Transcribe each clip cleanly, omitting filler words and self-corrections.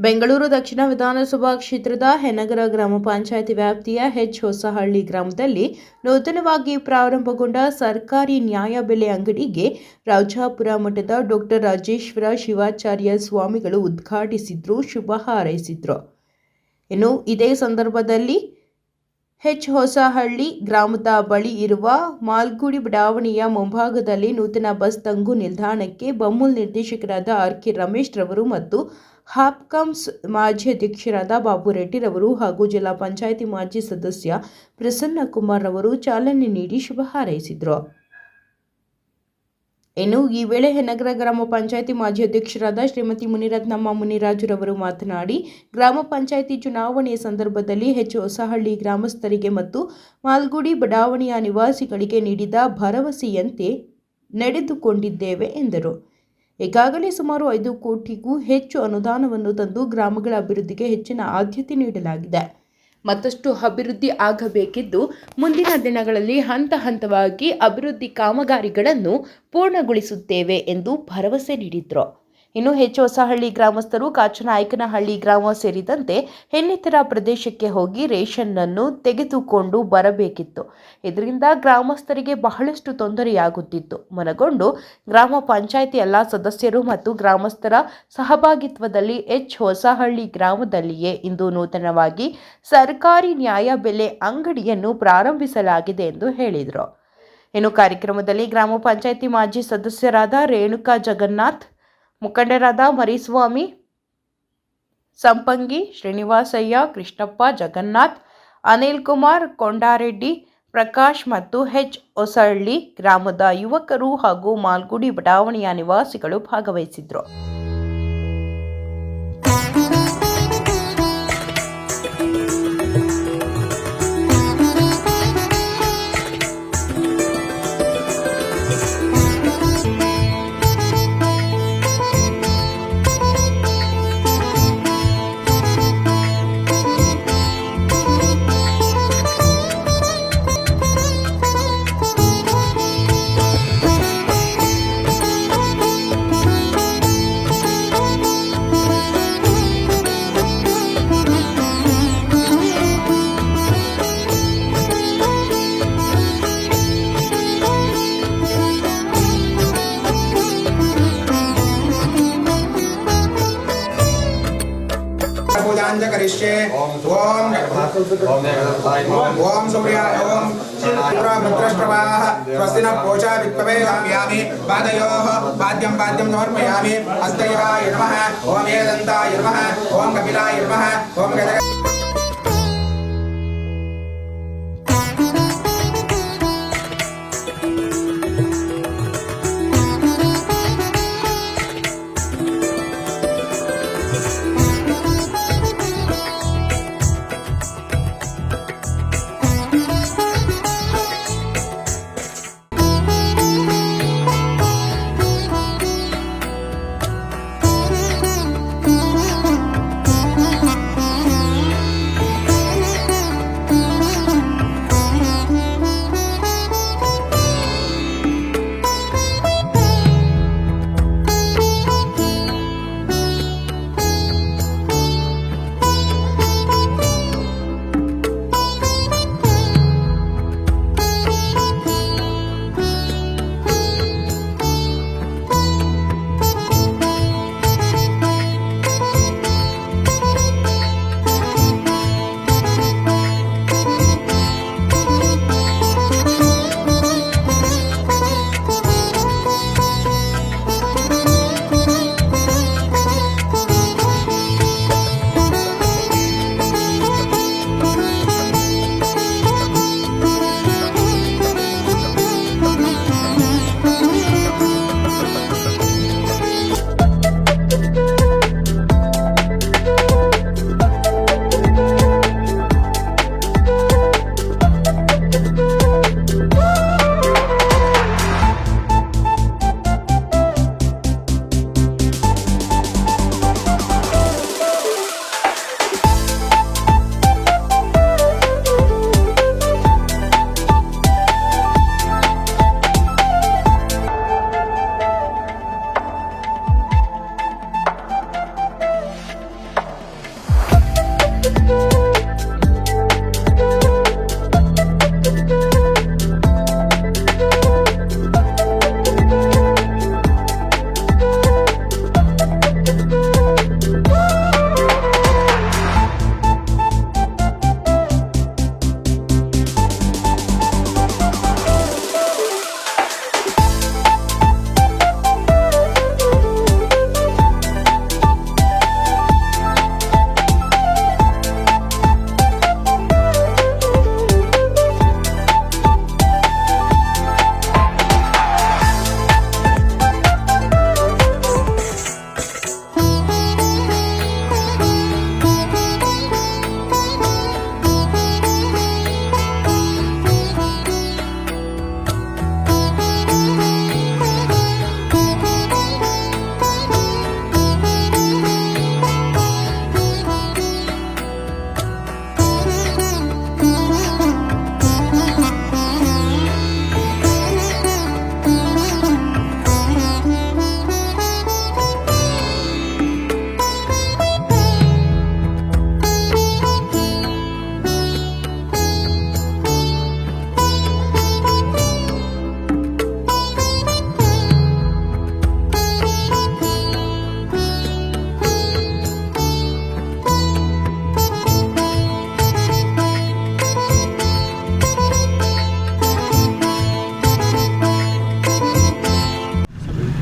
ಬೆಂಗಳೂರು ದಕ್ಷಿಣ ವಿಧಾನಸಭಾ ಕ್ಷೇತ್ರದ ಹೆನಗರ ಗ್ರಾಮ ಪಂಚಾಯಿತಿ ವ್ಯಾಪ್ತಿಯ ಹೊಸಹಳ್ಳಿ ಗ್ರಾಮದಲ್ಲಿ ನೂತನವಾಗಿ ಪ್ರಾರಂಭಗೊಂಡ ಸರ್ಕಾರಿ ನ್ಯಾಯಬೆಲೆ ಅಂಗಡಿಗೆ ರಾಜಾಪುರ ಮಠದ ಡಾಕ್ಟರ್ ರಾಜೇಶ್ವರ ಶಿವಾಚಾರ್ಯ ಸ್ವಾಮಿಗಳು ಉದ್ಘಾಟಿಸಿದ್ರು, ಶುಭ ಹಾರೈಸಿದ್ರು. ಇನ್ನು ಇದೇ ಸಂದರ್ಭದಲ್ಲಿ ಹೊಸಹಳ್ಳಿ ಗ್ರಾಮದ ಬಳಿ ಇರುವ ಮಾಲ್ಗುಡಿ ಬಡಾವಣೆಯ ಮುಂಭಾಗದಲ್ಲಿ ನೂತನ ಬಸ್ ತಂಗು ನಿಲ್ದಾಣಕ್ಕೆ ಬಮೂಲ್ ನಿರ್ದೇಶಕರಾದ ಆರ್.ಕೆ. ರಮೇಶ್ ರವರು ಮತ್ತು ಹಾಪ್ಕಾಮ್ಸ್ ಮಾಜಿ ಅಧ್ಯಕ್ಷರಾದ ಬಾಬು ರೆಡ್ಡಿ ರವರು ಹಾಗೂ ಜಿಲ್ಲಾ ಪಂಚಾಯಿತಿ ಮಾಜಿ ಸದಸ್ಯ ಪ್ರಸನ್ನ ಕುಮಾರ್ ರವರು ಚಾಲನೆ ನೀಡಿ ಶುಭ ಹಾರೈಸಿದರು. ಇನ್ನು ಈ ವೇಳೆ ಹೆನಗರ ಗ್ರಾಮ ಪಂಚಾಯಿತಿ ಮಾಜಿ ಅಧ್ಯಕ್ಷರಾದ ಶ್ರೀಮತಿ ಮುನಿರತ್ನಮ್ಮ ಮುನಿರಾಜುರವರು ಮಾತನಾಡಿ, ಗ್ರಾಮ ಪಂಚಾಯಿತಿ ಚುನಾವಣೆಯ ಸಂದರ್ಭದಲ್ಲಿ ಹೊಸಹಳ್ಳಿ ಗ್ರಾಮಸ್ಥರಿಗೆ ಮತ್ತು ಮಾಲ್ಗುಡಿ ಬಡಾವಣೆಯ ನಿವಾಸಿಗಳಿಗೆ ನೀಡಿದ ಭರವಸೆಯಂತೆ ನಡೆದುಕೊಂಡಿದ್ದೇವೆ ಎಂದರು. ಈಗಾಗಲೇ ಸುಮಾರು 5 ಕೋಟಿಗೂ ಹೆಚ್ಚು ಅನುದಾನವನ್ನು ತಂದು ಗ್ರಾಮಗಳ ಅಭಿವೃದ್ಧಿಗೆ ಹೆಚ್ಚಿನ ಆದ್ಯತೆ ನೀಡಲಾಗಿದೆ. ಮತ್ತಷ್ಟು ಅಭಿವೃದ್ಧಿ ಆಗಬೇಕಿದ್ದು ಮುಂದಿನ ದಿನಗಳಲ್ಲಿ ಹಂತ ಹಂತವಾಗಿ ಅಭಿವೃದ್ಧಿ ಕಾಮಗಾರಿಗಳನ್ನು ಪೂರ್ಣಗೊಳಿಸುತ್ತೇವೆ ಎಂದು ಭರವಸೆ ನೀಡಿದರು. ಇನ್ನು ಹೊಸಹಳ್ಳಿ ಗ್ರಾಮಸ್ಥರು ಕಾಚನಾಯಕನಹಳ್ಳಿ ಗ್ರಾಮ ಸೇರಿದಂತೆ ಇನ್ನಿತರ ಪ್ರದೇಶಕ್ಕೆ ಹೋಗಿ ರೇಷನ್ ಅನ್ನು ತೆಗೆದುಕೊಂಡು ಬರಬೇಕಿತ್ತು. ಇದರಿಂದ ಗ್ರಾಮಸ್ಥರಿಗೆ ಬಹಳಷ್ಟು ತೊಂದರೆಯಾಗುತ್ತಿತ್ತು. ಮನಗೊಂಡು ಗ್ರಾಮ ಪಂಚಾಯಿತಿ ಎಲ್ಲ ಸದಸ್ಯರು ಮತ್ತು ಗ್ರಾಮಸ್ಥರ ಸಹಭಾಗಿತ್ವದಲ್ಲಿ ಹೊಸಹಳ್ಳಿ ಗ್ರಾಮದಲ್ಲಿಯೇ ಇಂದು ನೂತನವಾಗಿ ಸರ್ಕಾರಿ ನ್ಯಾಯಬೆಲೆ ಅಂಗಡಿಯನ್ನು ಪ್ರಾರಂಭಿಸಲಾಗಿದೆ ಎಂದು ಹೇಳಿದರು. ಇನ್ನು ಕಾರ್ಯಕ್ರಮದಲ್ಲಿ ಗ್ರಾಮ ಪಂಚಾಯಿತಿ ಮಾಜಿ ಸದಸ್ಯರಾದ ರೇಣುಕಾ ಜಗನ್ನಾಥ್, ಮುಖಂಡರಾದ ಮರಿಸ್ವಾಮಿ, ಸಂಪಂಗಿ, ಶ್ರೀನಿವಾಸಯ್ಯ, ಕೃಷ್ಣಪ್ಪ, ಜಗನ್ನಾಥ್, ಅನಿಲ್ ಕುಮಾರ್, ಕೊಂಡಾರೆಡ್ಡಿ, ಪ್ರಕಾಶ್ ಮತ್ತು ಹೊಸಹಳ್ಳಿ ಗ್ರಾಮದ ಯುವಕರು ಹಾಗೂ ಮಾಲ್ಗುಡಿ ಬಡಾವಣೆಯ ನಿವಾಸಿಗಳು ಭಾಗವಹಿಸಿದ್ರು. पूजांच करिष्ये ओम सूर्याय ओम भद्रश्रवाः स्वस्ति न पूजा विद्महे पादयोः पाद्यं समर्पयामि हस्तयाय नमः ओम एकदन्ताय नमः ओम कपिलाय नमः ओम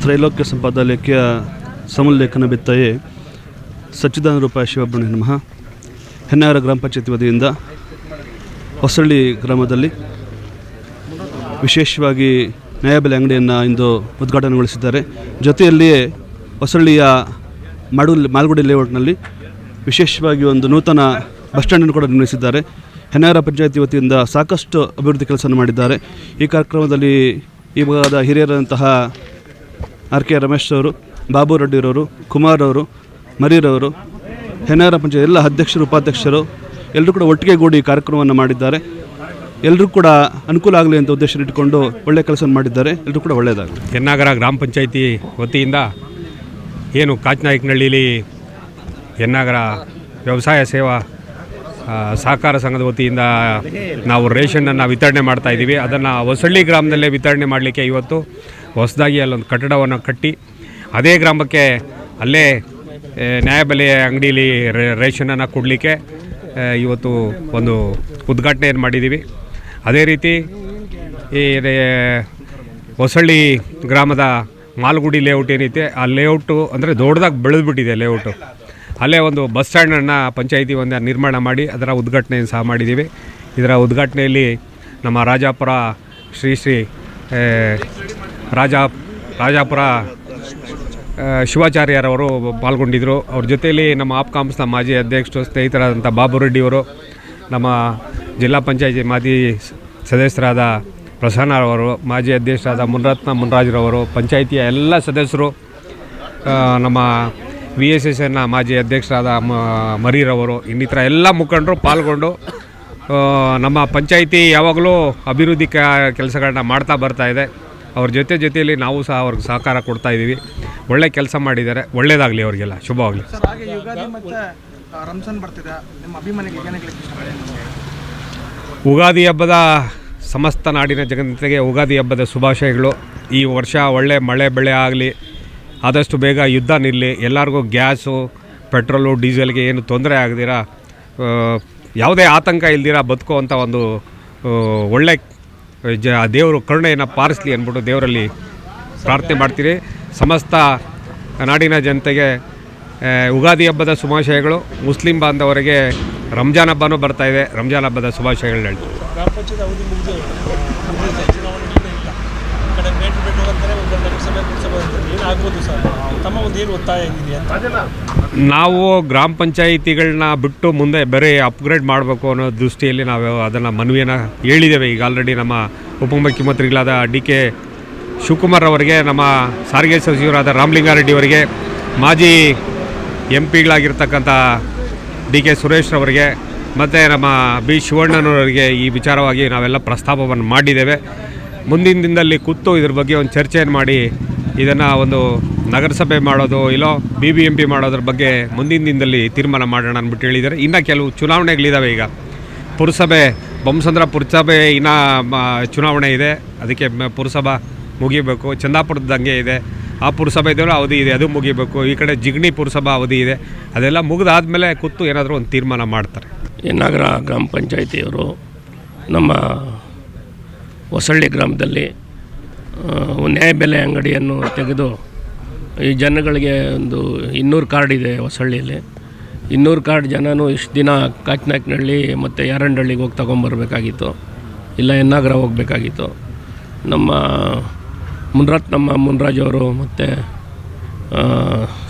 ತ್ರೈಲೋಕ್ಯ ಸಂಪಾದಲೇಖ್ಯ ಸಮುಲ್ಲೇಖನ ಬಿತ್ತಯೇ ಸಚ್ಚಿದಾನಂದ ರೂಪಾಯ ಶಿವಬ್ರಹ್ಮಣ್ಯ ನಮಃ. ಹೆನ್ನಾವರ ಗ್ರಾಮ ಪಂಚಾಯತಿ ವತಿಯಿಂದ ಹೊಸಳ್ಳಿ ಗ್ರಾಮದಲ್ಲಿ ವಿಶೇಷವಾಗಿ ನ್ಯಾಯಬೆಲೆ ಅಂಗಡಿಯನ್ನು ಇಂದು ಉದ್ಘಾಟನೆಗೊಳಿಸಿದ್ದಾರೆ. ಜೊತೆಯಲ್ಲಿಯೇ ಹೊಸಳ್ಳಿಯ ಮಾಲ್ಗುಡಿ ಲೇಔಟ್ನಲ್ಲಿ ವಿಶೇಷವಾಗಿ ಒಂದು ನೂತನ ಬಸ್ ಸ್ಟ್ಯಾಂಡನ್ನು ಕೂಡ ನಿರ್ಮಿಸಿದ್ದಾರೆ. ಹೆನ್ನಾವರ ಪಂಚಾಯತಿ ವತಿಯಿಂದ ಸಾಕಷ್ಟು ಅಭಿವೃದ್ಧಿ ಕೆಲಸ ಮಾಡಿದ್ದಾರೆ. ಈ ಕಾರ್ಯಕ್ರಮದಲ್ಲಿ ಈ ಭಾಗದ ಹಿರಿಯರಾದಂತಹ ಆರ್.ಕೆ. ರಮೇಶ್ ಅವರು, ಬಾಬು ರೆಡ್ಡಿರವರು, ಕುಮಾರ್ ಅವರು, ಮರೀರವರು, ಹೆನ್ನಾವರ ಪಂಚಾಯತ್ ಎಲ್ಲ ಅಧ್ಯಕ್ಷರು, ಉಪಾಧ್ಯಕ್ಷರು ಎಲ್ಲರೂ ಕೂಡ ಒಟ್ಟಿಗೆ ಗೂಡಿ ಕಾರ್ಯಕ್ರಮವನ್ನು ಮಾಡಿದ್ದಾರೆ. ಎಲ್ಲರೂ ಕೂಡ ಅನುಕೂಲ ಆಗಲಿ ಅಂತ ಉದ್ದೇಶ ಇಟ್ಟುಕೊಂಡು ಒಳ್ಳೆಯ ಕೆಲಸ ಮಾಡಿದ್ದಾರೆ. ಎಲ್ಲರೂ ಕೂಡ ಒಳ್ಳೆಯದಾಗಲಿ. ಹೆನ್ನಾಗರ ಗ್ರಾಮ ಪಂಚಾಯಿತಿ ವತಿಯಿಂದ ಏನು ಕಾಚನಾಯಕನಹಳ್ಳಿಲಿ ಹೆನ್ನಾಗರ ವ್ಯವಸಾಯ ಸೇವಾ ಸಹಕಾರ ಸಂಘದ ವತಿಯಿಂದ ನಾವು ರೇಷನನ್ನು ವಿತರಣೆ ಮಾಡ್ತಾಯಿದ್ದೀವಿ. ಅದನ್ನು ಹೊಸಳ್ಳಿ ಗ್ರಾಮದಲ್ಲೇ ವಿತರಣೆ ಮಾಡಲಿಕ್ಕೆ ಇವತ್ತು ಹೊಸದಾಗಿ ಅಲ್ಲೊಂದು ಕಟ್ಟಡವನ್ನು ಕಟ್ಟಿ ಅದೇ ಗ್ರಾಮಕ್ಕೆ ಅಲ್ಲೇ ನ್ಯಾಯಬೆಲೆ ಅಂಗಡಿಯಲ್ಲಿ ರೇಷನನ್ನು ಕೊಡಲಿಕ್ಕೆ ಇವತ್ತು ಒಂದು ಉದ್ಘಾಟನೆಯನ್ನು ಮಾಡಿದ್ದೀವಿ. ಅದೇ ರೀತಿ ಈ ಹೊಸಳ್ಳಿ ಗ್ರಾಮದ ಮಾಲ್ಗುಡಿ ಲೇಔಟ್ ಏನೈತೆ ಆ ಲೇಔಟು ಅಂದರೆ ದೊಡ್ಡದಾಗಿ ಬೆಳೆದುಬಿಟ್ಟಿದೆ ಲೇಔಟು. ಅಲ್ಲೇ ಒಂದು ಬಸ್ ಸ್ಟ್ಯಾಂಡನ್ನು ಪಂಚಾಯಿತಿ ಒಂದು ನಿರ್ಮಾಣ ಮಾಡಿ ಅದರ ಉದ್ಘಾಟನೆಯನ್ನು ಸಹ ಮಾಡಿದ್ದೀವಿ. ಇದರ ಉದ್ಘಾಟನೆಯಲ್ಲಿ ನಮ್ಮ ರಾಜಾಪುರ ಶ್ರೀ ರಾಜಾಪುರ ಶಿವಾಚಾರ್ಯರವರು ಪಾಲ್ಗೊಂಡಿದ್ದರು. ಅವ್ರ ಜೊತೆಯಲ್ಲಿ ನಮ್ಮ ಆಪ್ಕಾಮ್ಸ್ನ ಮಾಜಿ ಅಧ್ಯಕ್ಷರು ಸ್ನೇಹಿತರಾದಂಥ ಬಾಬು ರೆಡ್ಡಿಯವರು, ನಮ್ಮ ಜಿಲ್ಲಾ ಪಂಚಾಯಿತಿ ಮಾಜಿ ಸದಸ್ಯರಾದ ಪ್ರಸನ್ನ ಅವರು, ಮಾಜಿ ಅಧ್ಯಕ್ಷರಾದ ಮುನ್ರಾಜ್ರವರು, ಪಂಚಾಯಿತಿಯ ಎಲ್ಲ ಸದಸ್ಯರು, ನಮ್ಮ VSSನ ಮಾಜಿ ಅಧ್ಯಕ್ಷರಾದ ಮರೀರವರು, ಇನ್ನಿತರ ಎಲ್ಲ ಮುಖಂಡರು ಪಾಲ್ಗೊಂಡು ನಮ್ಮ ಪಂಚಾಯಿತಿ ಯಾವಾಗಲೂ ಅಭಿವೃದ್ಧಿ ಕೆಲಸಗಳನ್ನ ಮಾಡ್ತಾ ಬರ್ತಾಯಿದೆ. ಅವ್ರ ಜೊತೆಯಲ್ಲಿ ನಾವು ಸಹ ಅವ್ರಿಗೆ ಸಹಕಾರ ಕೊಡ್ತಾಯಿದ್ದೀವಿ. ಒಳ್ಳೆ ಕೆಲಸ ಮಾಡಿದ್ದಾರೆ. ಒಳ್ಳೆಯದಾಗಲಿ, ಅವರಿಗೆಲ್ಲ ಶುಭವಾಗಲಿ. ಹಾಗೆ ಯುಗಾದಿ ಮತ್ತು ರಂಜಾನ್ ಬರ್ತಿದೆ, ನಿಮ್ಮ ಅಭಿಮಾನಿಗಳಿಗೆ ಏನು ಹೇಳಕ್ಕೆ ಇಷ್ಟಪಡ್ತೀನಿ? ಉಗಾದಿ ಹಬ್ಬದ ಸಮಸ್ತ ನಾಡಿನ ಜನತೆಗೆ ಉಗಾದಿ ಹಬ್ಬದ ಶುಭಾಶಯಗಳು. ಈ ವರ್ಷ ಒಳ್ಳೆ ಮಳೆ ಬೆಳೆ ಆಗಲಿ, ಆದಷ್ಟು ಬೇಗ ಯುದ್ಧ ನಿಲ್ಲಿ, ಎಲ್ಲರಿಗೂ ಗ್ಯಾಸು, ಪೆಟ್ರೋಲು, ಡೀಸೆಲ್ಗೆ ಏನು ತೊಂದರೆ ಆಗದಿರ, ಯಾವುದೇ ಆತಂಕ ಇಲ್ದಿರ ಬದುಕುವಂಥ ಒಂದು ಒಳ್ಳೆ ದೇವರು ಕರುಣೆಯನ್ನು ಪಾರಿಸಲಿ ಅಂದ್ಬಿಟ್ಟು ದೇವರಲ್ಲಿ ಪ್ರಾರ್ಥನೆ ಮಾಡ್ತೀರಿ. ಸಮಸ್ತ ನಾಡಿನ ಜನತೆಗೆ ಉಗಾದಿ ಹಬ್ಬದ ಶುಭಾಶಯಗಳು. ಮುಸ್ಲಿಂ ಬಾಂಧವರಿಗೆ ರಂಜಾನ್ ಹಬ್ಬನೂ ಬರ್ತಾಯಿದೆ. ರಂಜಾನ್ ಹಬ್ಬದ ಶುಭಾಶಯಗಳು ಹೇಳ್ತೀವಿ. ಗ್ರಾಮ ಪಂಚಾಯತ್ ಅವಧಿ ಮುಗಿದೇ ಚುನಾವಣೆ ಇಲ್ಲ. ಈ ಕಡೆ ಬೇಟು ಅಂತಾರೆ, ಒಂದು ನಗರಸಭೆ ಪುರಸಭೆ ಅಂತಾರೆ. ಏನಾಗ್ಬೋದು ಸರ್? ತಮ್ಮ ಒಂದು ಏನು ಒತ್ತಾಯ ಹೆಂಗಿದೆ ಅಂತ? ನಾವು ಗ್ರಾಮ ಪಂಚಾಯಿತಿಗಳನ್ನ ಬಿಟ್ಟು ಮುಂದೆ ಬೇರೆ ಅಪ್ಗ್ರೇಡ್ ಮಾಡಬೇಕು ಅನ್ನೋ ದೃಷ್ಟಿಯಲ್ಲಿ ನಾವು ಅದನ್ನು ಮನವಿಯನ್ನು ಹೇಳಿದ್ದೇವೆ. ಈಗ ಆಲ್ರೆಡಿ ನಮ್ಮ ಉಪಮುಖ್ಯಮಂತ್ರಿಗಳಾದ DK ಶಿವಕುಮಾರ್ ಅವರಿಗೆ, ನಮ್ಮ ಸಾರಿಗೆ ಸಚಿವರಾದ ರಾಮಲಿಂಗಾರೆಡ್ಡಿ ಅವರಿಗೆ, ಮಾಜಿ MP ಗಳಾಗಿರ್ತಕ್ಕಂಥ DK ಸುರೇಶ್ ಅವರಿಗೆ ಮತ್ತು ನಮ್ಮ B ಶಿವಣ್ಣನವರಿಗೆ ಈ ವಿಚಾರವಾಗಿ ನಾವೆಲ್ಲ ಪ್ರಸ್ತಾಪವನ್ನು ಮಾಡಿದ್ದೇವೆ. ಮುಂದಿನ ದಿನದಲ್ಲಿ ಕೂತು ಇದ್ರ ಬಗ್ಗೆ ಒಂದು ಚರ್ಚೆಯನ್ನು ಮಾಡಿ ಇದನ್ನು ಒಂದು ನಗರಸಭೆ ಮಾಡೋದು ಇಲ್ಲೋ BBMP ಮಾಡೋದ್ರ ಬಗ್ಗೆ ಮುಂದಿನ ದಿನದಲ್ಲಿ ತೀರ್ಮಾನ ಮಾಡೋಣ ಅಂದ್ಬಿಟ್ಟು ಹೇಳಿದ್ದಾರೆ. ಇನ್ನು ಕೆಲವು ಚುನಾವಣೆಗಳಿದ್ದಾವೆ. ಈಗ ಪುರಸಭೆ, ಬೊಮ್ಮಸಂದ್ರ ಪುರಸಭೆ ಇನ್ನೂ ಚುನಾವಣೆ ಇದೆ. ಅದಕ್ಕೆ ಪುರಸಭಾ ಮುಗಿಬೇಕು. ಚಂದಾಪುರದ ದಂಗೆ ಇದೆ, ಆ ಪುರಸಭೆದಲ್ಲೂ ಅವಧಿ ಇದೆ, ಅದು ಮುಗಿಬೇಕು. ಈ ಕಡೆ ಜಿಗಣಿ ಪುರಸಭಾ ಅವಧಿ ಇದೆ. ಅದೆಲ್ಲ ಮುಗಿದಾದ್ಮೇಲೆ ಕೂತು ಏನಾದರೂ ಒಂದು ತೀರ್ಮಾನ ಮಾಡ್ತಾರೆ. ಹೆನ್ನಾಗರ ಗ್ರಾಮ ಪಂಚಾಯಿತಿಯವರು ನಮ್ಮ ಹೊಸಳ್ಳಿ ಗ್ರಾಮದಲ್ಲಿ ನ್ಯಾಯಬೆಲೆ ಅಂಗಡಿಯನ್ನು ತೆಗೆದು ಈ ಜನಗಳಿಗೆ ಒಂದು 200 ಕಾರ್ಡ್ ಇದೆ ಹೊಸಳ್ಳಿಯಲ್ಲಿ. 200 ಕಾರ್ಡ್ ಜನನೂ ಇಷ್ಟು ದಿನ ಕಾಚನಾಯಕನಹಳ್ಳಿ ಮತ್ತು ಯಾರಂಡಹಳ್ಳಿಗೆ ಹೋಗಿ ತೊಗೊಂಬರ್ಬೇಕಾಗಿತ್ತು, ಇಲ್ಲ ಹೆನ್ನಾಗರ ಹೋಗಬೇಕಾಗಿತ್ತು. ನಮ್ಮ ಮುನ್ರಾಜ್ ಅವರು ಮತ್ತು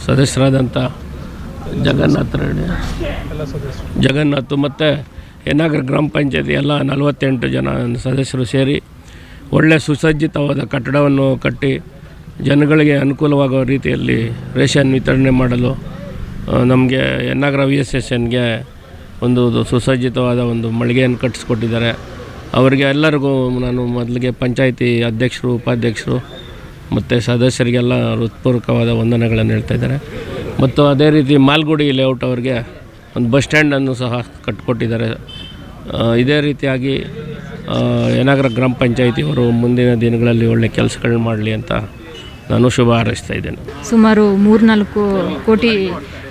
ಸದಸ್ಯರಾದಂಥ ಜಗನ್ನಾಥ್ ಮತ್ತು ಹೆನ್ನಾಗರ ಗ್ರಾಮ ಪಂಚಾಯತಿ ಎಲ್ಲ 48 ಜನ ಸದಸ್ಯರು ಸೇರಿ ಒಳ್ಳೆಯ ಸುಸಜ್ಜಿತವಾದ ಕಟ್ಟಡವನ್ನು ಕಟ್ಟಿ ಜನಗಳಿಗೆ ಅನುಕೂಲವಾಗುವ ರೀತಿಯಲ್ಲಿ ರೇಷನ್ ವಿತರಣೆ ಮಾಡಲು ನಮಗೆ ಹೆನ್ನಾಗರ VSSNಗೆ ಒಂದು ಸುಸಜ್ಜಿತವಾದ ಒಂದು ಮಳಿಗೆಯನ್ನು ಕಟ್ಟಿಸ್ಕೊಟ್ಟಿದ್ದಾರೆ. ಅವರಿಗೆ ಎಲ್ಲರಿಗೂ ನಾನು ಮೊದಲಿಗೆ ಪಂಚಾಯಿತಿ ಅಧ್ಯಕ್ಷರು, ಉಪಾಧ್ಯಕ್ಷರು ಮತ್ತು ಸದಸ್ಯರಿಗೆಲ್ಲ ಹೃತ್ಪೂರ್ವಕವಾದ ವಂದನೆಗಳನ್ನು ಹೇಳ್ತಾ ಇದ್ದಾರೆ. ಮತ್ತು ಅದೇ ರೀತಿ ಮಾಲ್ಗುಡಿ ಲೇಔಟ್ ಅವರಿಗೆ ಒಂದು ಬಸ್ ಸ್ಟ್ಯಾಂಡನ್ನು ಸಹ ಕಟ್ಟಿಕೊಟ್ಟಿದ್ದಾರೆ. ಇದೇ ರೀತಿಯಾಗಿ ಹೆನ್ನಾಗರ ಗ್ರಾಮ ಪಂಚಾಯಿತಿಯವರು ಮುಂದಿನ ದಿನಗಳಲ್ಲಿ ಒಳ್ಳೆಯ ಕೆಲಸಗಳನ್ನ ಮಾಡಲಿ ಅಂತ ನಾನು ಶುಭ ಹಾರೈಸ್ತಾ ಇದ್ದೇನೆ. ಸುಮಾರು 3-4 ಕೋಟಿ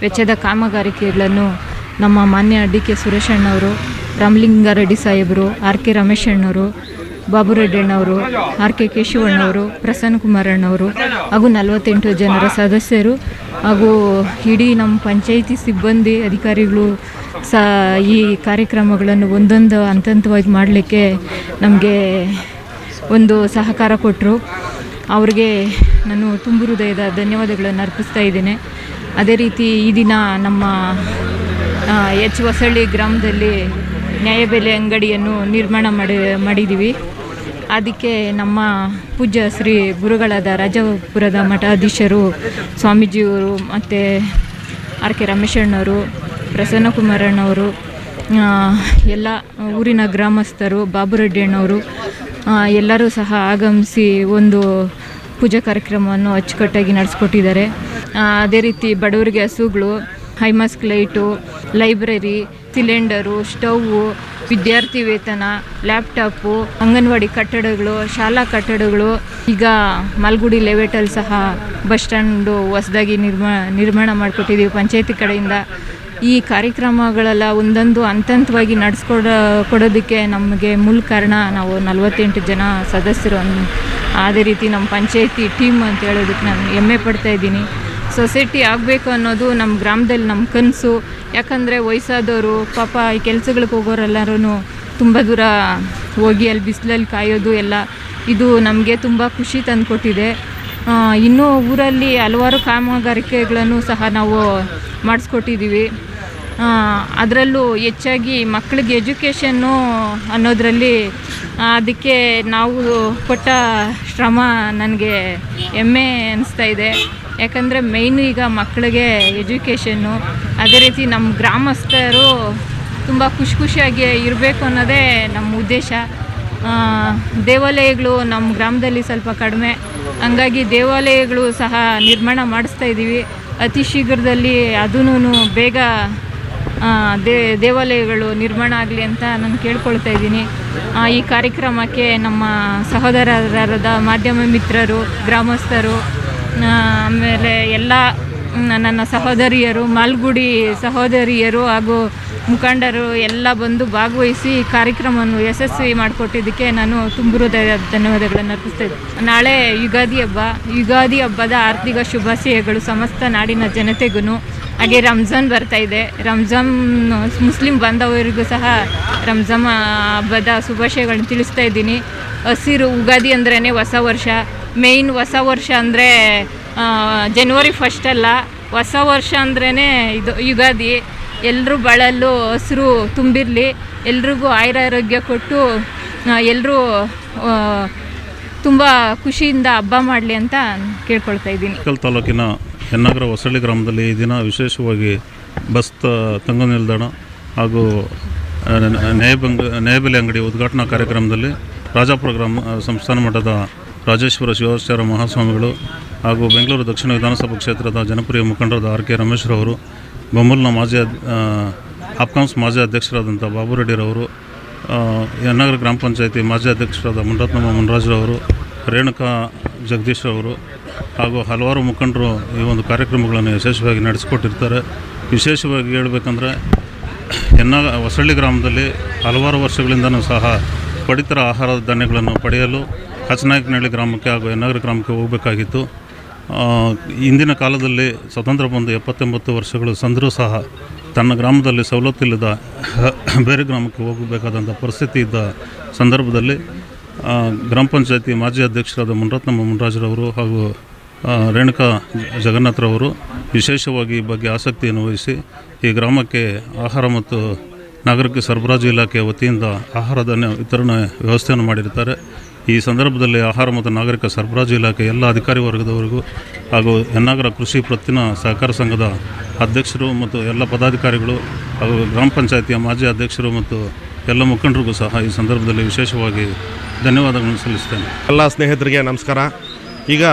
ವೆಚ್ಚದ ಕಾಮಗಾರಿಕೆಗಳನ್ನು ನಮ್ಮ ಮಾನ್ಯ DK ಸುರೇಶಣ್ಣವರು, ರಾಮಲಿಂಗಾರೆಡ್ಡಿ ಸಾಹೇಬರು, RK ರಮೇಶಣ್ಣವರು ಬಾಬುರೆಡ್ಡಣ್ಣವರು, ಆರ್ ಕೆ ಕೇಶವಣ್ಣವರು, ಪ್ರಸನ್ನ ಕುಮಾರಣ್ಣವರು ಹಾಗೂ 48 ಜನರ ಸದಸ್ಯರು ಹಾಗೂ ಇಡೀ ನಮ್ಮ ಪಂಚಾಯಿತಿ ಸಿಬ್ಬಂದಿ ಅಧಿಕಾರಿಗಳು ಈ ಕಾರ್ಯಕ್ರಮಗಳನ್ನು ಒಂದೊಂದು ಹಂತವಾಗಿ ಮಾಡಲಿಕ್ಕೆ ನಮಗೆ ಒಂದು ಸಹಕಾರ ಕೊಟ್ಟರು. ಅವ್ರಿಗೆ ನಾನು ತುಂಬು ಹೃದಯದ ಧನ್ಯವಾದಗಳನ್ನು ಅರ್ಪಿಸ್ತಾ ಇದ್ದೇನೆ. ಅದೇ ರೀತಿ ಈ ದಿನ ನಮ್ಮ ಹೊಸಳ್ಳಿ ಗ್ರಾಮದಲ್ಲಿ ನ್ಯಾಯಬೆಲೆ ಅಂಗಡಿಯನ್ನು ನಿರ್ಮಾಣ ಮಾಡಿದ್ದೀವಿ. ಅದಕ್ಕೆ ನಮ್ಮ ಪೂಜ್ಯ ಶ್ರೀ ಗುರುಗಳಾದ ರಾಜಪುರದ ಮಠಾಧೀಶರು ಸ್ವಾಮೀಜಿಯವರು ಮತ್ತು ಆರ್ ಕೆ ರಮೇಶಣ್ಣವರು, ಪ್ರಸನ್ನ ಕುಮಾರಣ್ಣವರು, ಎಲ್ಲ ಊರಿನ ಗ್ರಾಮಸ್ಥರು, ಬಾಬುರೆಡ್ಡಿಯಣ್ಣವರು ಎಲ್ಲರೂ ಸಹ ಆಗಮಿಸಿ ಒಂದು ಪೂಜಾ ಕಾರ್ಯಕ್ರಮವನ್ನು ಅಚ್ಚುಕಟ್ಟಾಗಿ ನಡೆಸ್ಕೊಟ್ಟಿದ್ದಾರೆ. ಅದೇ ರೀತಿ ಬಡವರಿಗೆ ಹಸುಗಳು, high mast light, library, cylinder, stove, ವಿದ್ಯಾರ್ಥಿ ವೇತನ, ಲ್ಯಾಪ್ಟಾಪು, ಅಂಗನವಾಡಿ ಕಟ್ಟಡಗಳು, ಶಾಲಾ ಕಟ್ಟಡಗಳು, ಈಗ ಮಾಲ್ಗುಡಿ ಲೇಔಟಲ್ಲಿ ಸಹ ಬಸ್ ಸ್ಟ್ಯಾಂಡು ಹೊಸದಾಗಿ ನಿರ್ಮಾಣ ಮಾಡಿಕೊಟ್ಟಿದ್ದೀವಿ ಪಂಚಾಯತಿ ಕಡೆಯಿಂದ. ಈ ಕಾರ್ಯಕ್ರಮಗಳೆಲ್ಲ ಒಂದೊಂದು ಹಂತವಾಗಿ ಕೊಡೋದಕ್ಕೆ ನಮಗೆ ಮೂಲ ಕಾರಣ ನಾವು 48 ಜನ ಸದಸ್ಯರು. ಅದೇ ರೀತಿ ನಮ್ಮ ಪಂಚಾಯತಿ ಟೀಮ್ ಅಂತ ಹೇಳೋದಕ್ಕೆ ನಾನು ಹೆಮ್ಮೆ ಪಡ್ತಾ ಇದ್ದೀನಿ. ಸೊಸೈಟಿ ಆಗಬೇಕು ಅನ್ನೋದು ನಮ್ಮ ಗ್ರಾಮದಲ್ಲಿ ನಮ್ಮ ಕನಸು. ಯಾಕಂದರೆ ವಯಸ್ಸಾದವರು ಪಾಪ ಈ ಕೆಲಸಗಳಿಗೆ ಹೋಗೋರೆಲ್ಲರೂ ತುಂಬ ದೂರ ಹೋಗಿ ಅಲ್ಲಿ ಬಿಸಿಲಲ್ಲಿ ಕಾಯೋದು ಎಲ್ಲ ಇದು ನಮಗೆ ತುಂಬ ಖುಷಿ ತಂದುಕೊಟ್ಟಿದೆ. ಇನ್ನೂ ಊರಲ್ಲಿ ಹಲವಾರು ಕಾಮಗಾರಿಕೆಗಳನ್ನು ಸಹ ನಾವು ಮಾಡಿಸ್ಕೊಟ್ಟಿದ್ದೀವಿ. ಅದರಲ್ಲೂ ಹೆಚ್ಚಾಗಿ ಮಕ್ಕಳಿಗೆ ಎಜುಕೇಷನ್ನು ಅನ್ನೋದರಲ್ಲಿ ಅದಕ್ಕೆ ನಾವು ಪಟ್ಟ ಶ್ರಮ ನನಗೆ ಹೆಮ್ಮೆ ಅನ್ನಿಸ್ತಾ ಇದೆ. ಯಾಕಂದರೆ ಮೇಯ್ನು ಈಗ ಮಕ್ಕಳಿಗೆ ಎಜುಕೇಷನ್ನು, ಅದೇ ರೀತಿ ನಮ್ಮ ಗ್ರಾಮಸ್ಥರು ತುಂಬ ಖುಷಿಯಾಗಿ ಇರಬೇಕು ಅನ್ನೋದೇ ನಮ್ಮ ಉದ್ದೇಶ. ದೇವಾಲಯಗಳು ನಮ್ಮ ಗ್ರಾಮದಲ್ಲಿ ಸ್ವಲ್ಪ ಕಡಿಮೆ, ಹಂಗಾಗಿ ದೇವಾಲಯಗಳು ಸಹ ನಿರ್ಮಾಣ ಮಾಡಿಸ್ತಾ ಇದ್ದೀವಿ. ಅತಿ ಶೀಘ್ರದಲ್ಲಿ ಅದೂ ಬೇಗ ದೇವಾಲಯಗಳು ನಿರ್ಮಾಣ ಆಗಲಿ ಅಂತ ನಾನು ಕೇಳ್ಕೊಳ್ತಾ ಇದ್ದೀನಿ. ಈ ಕಾರ್ಯಕ್ರಮಕ್ಕೆ ನಮ್ಮ ಸಹೋದರರಾದ ಮಾಧ್ಯಮ ಮಿತ್ರರು, ಗ್ರಾಮಸ್ಥರು, ಆಮೇಲೆ ಎಲ್ಲ ನನ್ನ ಸಹೋದರಿಯರು, ಮಾಲ್ಗುಡಿ ಸಹೋದರಿಯರು ಹಾಗೂ ಮುಖಂಡರು ಎಲ್ಲ ಬಂದು ಭಾಗವಹಿಸಿ ಕಾರ್ಯಕ್ರಮವನ್ನು ಯಶಸ್ವಿ ಮಾಡಿಕೊಟ್ಟಿದ್ದಕ್ಕೆ ನಾನು ತುಂಬ ಹೃದಯದ ಧನ್ಯವಾದಗಳನ್ನು ಅರ್ಪಿಸ್ತಾ ಇದ್ದೀನಿ. ನಾಳೆ ಯುಗಾದಿ ಹಬ್ಬದ ಆರ್ಥಿಕ ಶುಭಾಶಯಗಳು ಸಮಸ್ತ ನಾಡಿನ ಜನತೆಗೂ. ಹಾಗೆ ರಂಜಾನ್ ಬರ್ತಾ ಇದೆ. ರಂಜಾನ್ ಮುಸ್ಲಿಂ ಬಾಂಧವರಿಗೂ ಸಹ ರಂಜಾನ್ ಹಬ್ಬದ ಶುಭಾಶಯಗಳನ್ನ ತಿಳಿಸ್ತಾ ಇದ್ದೀನಿ. ಹಸಿರು ಉಗಾದಿ ಅಂದ್ರೇ ಹೊಸ ವರ್ಷ. ಮೇಯ್ನ್ ಹೊಸ ವರ್ಷ ಅಂದರೆ ಜನವರಿ 1 ಅಲ್ಲ, ಹೊಸ ವರ್ಷ ಅಂದ್ರೇ ಇದು ಯುಗಾದಿ. ಎಲ್ಲರೂ ಬಾಳಲ್ಲೂ ಹಸಿರು ತುಂಬಿರಲಿ, ಎಲ್ರಿಗೂ ಆಯುರಾರೋಗ್ಯ ಕೊಟ್ಟು ಎಲ್ಲರೂ ತುಂಬ ಖುಷಿಯಿಂದ ಹಬ್ಬ ಮಾಡಲಿ ಅಂತ ಕೇಳ್ಕೊಳ್ತಾ ಇದ್ದೀನಿ. ತಾಲೂಕಿನ ಹೆನ್ನಾಗರ ಹೊಸಳ್ಳಿ ಗ್ರಾಮದಲ್ಲಿ ಈ ದಿನ ವಿಶೇಷವಾಗಿ ಬಸ್ ತಂಗು ನಿಲ್ದಾಣ ಹಾಗೂ ನ್ಯಾಯಬೆಲೆ ಅಂಗಡಿ ಉದ್ಘಾಟನಾ ಕಾರ್ಯಕ್ರಮದಲ್ಲಿ ರಾಜಾಪುರ ಗ್ರಾಮ ಸಂಸ್ಥಾನ ಮಠದ ರಾಜೇಶ್ವರ ಶಿವಾಚಾರ್ಯ ಮಹಾಸ್ವಾಮಿಗಳು ಹಾಗೂ ಬೆಂಗಳೂರು ದಕ್ಷಿಣ ವಿಧಾನಸಭಾ ಕ್ಷೇತ್ರದ ಜನಪ್ರಿಯ ಮುಖಂಡರಾದ ಆರ್ ಕೆ ರಮೇಶ್ರವರು, ಬೊಮ್ಮಲ್ನ ಅಪ್ಕಾಮ್ಸ್ ಮಾಜಿ ಅಧ್ಯಕ್ಷರಾದಂಥ ಬಾಬುರೆಡ್ಡಿರವರು, ಹೆನ್ನಾಗರ ಗ್ರಾಮ ಪಂಚಾಯತಿ ಮಾಜಿ ಅಧ್ಯಕ್ಷರಾದ ಮುನ್ರತ್ನಮ್ಮ ಮುನ್ರಾಜ್ರವರು, ರೇಣುಕಾ ಜಗದೀಶ್ರವರು ಹಾಗೂ ಹಲವಾರು ಮುಖಂಡರು ಈ ಒಂದು ಕಾರ್ಯಕ್ರಮಗಳನ್ನು ಯಶಸ್ವಿಯಾಗಿ ನಡೆಸಿಕೊಟ್ಟಿರ್ತಾರೆ. ವಿಶೇಷವಾಗಿ ಹೇಳಬೇಕಂದ್ರೆ ಹೊಸಳ್ಳಿ ಗ್ರಾಮದಲ್ಲಿ ಹಲವಾರು ವರ್ಷಗಳಿಂದನೂ ಸಹ ಪಡಿತರ ಆಹಾರ ಧಾನ್ಯಗಳನ್ನು ಪಡೆಯಲು ಹಚನಾಯಕನಹಳ್ಳಿ ಗ್ರಾಮಕ್ಕೆ ಹಾಗೂ ಹೆನ್ನಾಗರ ಗ್ರಾಮಕ್ಕೆ ಹೋಗಬೇಕಾಗಿತ್ತು. ಇಂದಿನ ಕಾಲದಲ್ಲಿ ಸ್ವತಂತ್ರ ಬಂದು 79 ವರ್ಷಗಳು ಸಂದರೂ ಸಹ ತನ್ನ ಗ್ರಾಮದಲ್ಲಿ ಸವಲತ್ತಿಲ್ಲದ ಬೇರೆ ಗ್ರಾಮಕ್ಕೆ ಹೋಗಬೇಕಾದಂಥ ಪರಿಸ್ಥಿತಿ ಇದ್ದ ಸಂದರ್ಭದಲ್ಲಿ ಗ್ರಾಮ ಪಂಚಾಯತಿ ಮಾಜಿ ಅಧ್ಯಕ್ಷರಾದ ಮುನ್ರತ್ನಮ್ಮ ಮುನ್ರಾಜ್ರವರು ಹಾಗೂ ರೇಣುಕಾ ಜಗನ್ನಾಥರವರು ವಿಶೇಷವಾಗಿ ಈ ಬಗ್ಗೆ ಆಸಕ್ತಿಯನ್ನು ವಹಿಸಿ ಈ ಗ್ರಾಮಕ್ಕೆ ಆಹಾರ ಮತ್ತು ನಾಗರಿಕ ಸರಬರಾಜು ಇಲಾಖೆ ವತಿಯಿಂದ ಆಹಾರ ಧಾನ್ಯ ವಿತರಣೆ ವ್ಯವಸ್ಥೆಯನ್ನು ಮಾಡಿರ್ತಾರೆ. ಈ ಸಂದರ್ಭದಲ್ಲಿ ಆಹಾರ ಮತ್ತು ನಾಗರಿಕ ಸರಬರಾಜು ಇಲಾಖೆ ಎಲ್ಲ ಅಧಿಕಾರಿ ವರ್ಗದವರಿಗೂ ಹಾಗೂ ಹೆನ್ನಾಗರ ಕೃಷಿ ಪ್ರತ್ತಿನ ಸಹಕಾರ ಸಂಘದ ಅಧ್ಯಕ್ಷರು ಮತ್ತು ಎಲ್ಲ ಪದಾಧಿಕಾರಿಗಳು ಹಾಗೂ ಗ್ರಾಮ ಪಂಚಾಯತಿಯ ಮಾಜಿ ಅಧ್ಯಕ್ಷರು ಮತ್ತು ಎಲ್ಲ ಮುಖಂಡರಿಗೂ ಸಹ ಈ ಸಂದರ್ಭದಲ್ಲಿ ವಿಶೇಷವಾಗಿ ಧನ್ಯವಾದಗಳನ್ನು ಸಲ್ಲಿಸ್ತೇನೆ. ಎಲ್ಲ ಸ್ನೇಹಿತರಿಗೆ ನಮಸ್ಕಾರ. ಈಗ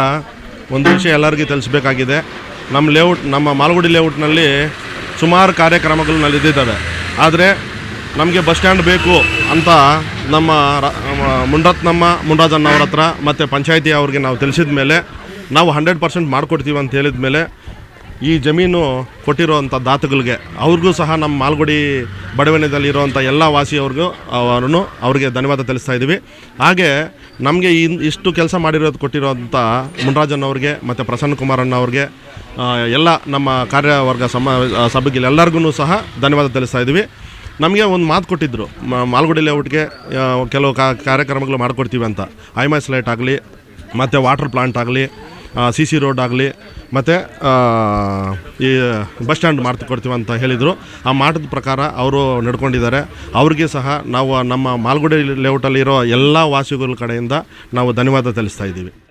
ಒಂದು ವಿಷಯ ಎಲ್ಲರಿಗೂ ತಿಳಿಸಬೇಕಾಗಿದೆ. ನಮ್ಮ ಮಾಲ್ಗುಡಿ ಲೇಔಟ್ನಲ್ಲಿ ಸುಮಾರು ಕಾರ್ಯಕ್ರಮಗಳು ನಡೆದಿದ್ದಾವೆ. ಆದರೆ ನಮಗೆ ಬಸ್ ಸ್ಟ್ಯಾಂಡ್ ಬೇಕು ಅಂತ ನಮ್ಮ ಮುನ್ರತ್ನಮ್ಮ ಮುನ್ರಾಜಣ್ಣವ್ರ ಹತ್ರ ಮತ್ತು ಪಂಚಾಯತಿ ಅವ್ರಿಗೆ ನಾವು ತಿಳಿಸಿದ ಮೇಲೆ ನಾವು 100% ಮಾಡಿಕೊಡ್ತೀವಿ ಅಂತ ಹೇಳಿದ ಮೇಲೆ ಈ ಜಮೀನು ಕೊಟ್ಟಿರೋವಂಥ ದಾತಗಳಿಗೆ ಅವ್ರಿಗೂ ಸಹ ನಮ್ಮ ಮಾಲ್ಗುಡಿ ಬಡಾವಣೆಯಲ್ಲಿರುವಂಥ ಎಲ್ಲ ವಾಸಿಯವ್ರಿಗೂ ಅವ್ರಿಗೆ ಧನ್ಯವಾದ ತಿಳಿಸ್ತಾ ಇದ್ದೀವಿ. ಹಾಗೆ ನಮಗೆ ಇಷ್ಟು ಕೆಲಸ ಕೊಟ್ಟಿರೋಂಥ ಮುನ್ರಾಜನ್ ಅವ್ರಿಗೆ ಮತ್ತು ಪ್ರಸನ್ನ ಕುಮಾರಣ್ಣ ಅವ್ರಿಗೆ ಎಲ್ಲ ನಮ್ಮ ಕಾರ್ಯವರ್ಗ ಸಭೆಗೆ ಎಲ್ಲರಿಗೂ ಸಹ ಧನ್ಯವಾದ ತಿಳಿಸ್ತಾ ಇದ್ದೀವಿ. ನಮಗೆ ಒಂದು ಮಾತು ಕೊಟ್ಟಿದ್ದರು, ಮಾಲ್ಗುಡಿ ಲೇಔಟ್ಗೆ ಕೆಲವು ಕಾರ್ಯಕ್ರಮಗಳು ಮಾಡಿಕೊಡ್ತೀವಿ ಅಂತ. ಐಮೈಸ್ ಲೈಟ್ ಆಗಲಿ, ಮತ್ತು ವಾಟರ್ ಪ್ಲಾಂಟ್ ಆಗಲಿ, CC ರೋಡ್ ಆಗಲಿ, ಮತ್ತು ಈ ಬಸ್ ಸ್ಟ್ಯಾಂಡ್ ಮಾಡ್ಕೊಡ್ತೀವಿ ಅಂತ ಹೇಳಿದರು. ಆ ಮಾಟದ ಪ್ರಕಾರ ಅವರು ನಡ್ಕೊಂಡಿದ್ದಾರೆ. ಅವ್ರಿಗೆ ಸಹ ನಾವು ನಮ್ಮ ಮಾಲ್ಗುಡಿ ಲೇಔಟಲ್ಲಿರೋ ಎಲ್ಲ ವಾಸಿಗಳ ಕಡೆಯಿಂದ ನಾವು ಧನ್ಯವಾದ ತಿಳಿಸ್ತಾ ಇದ್ದೀವಿ.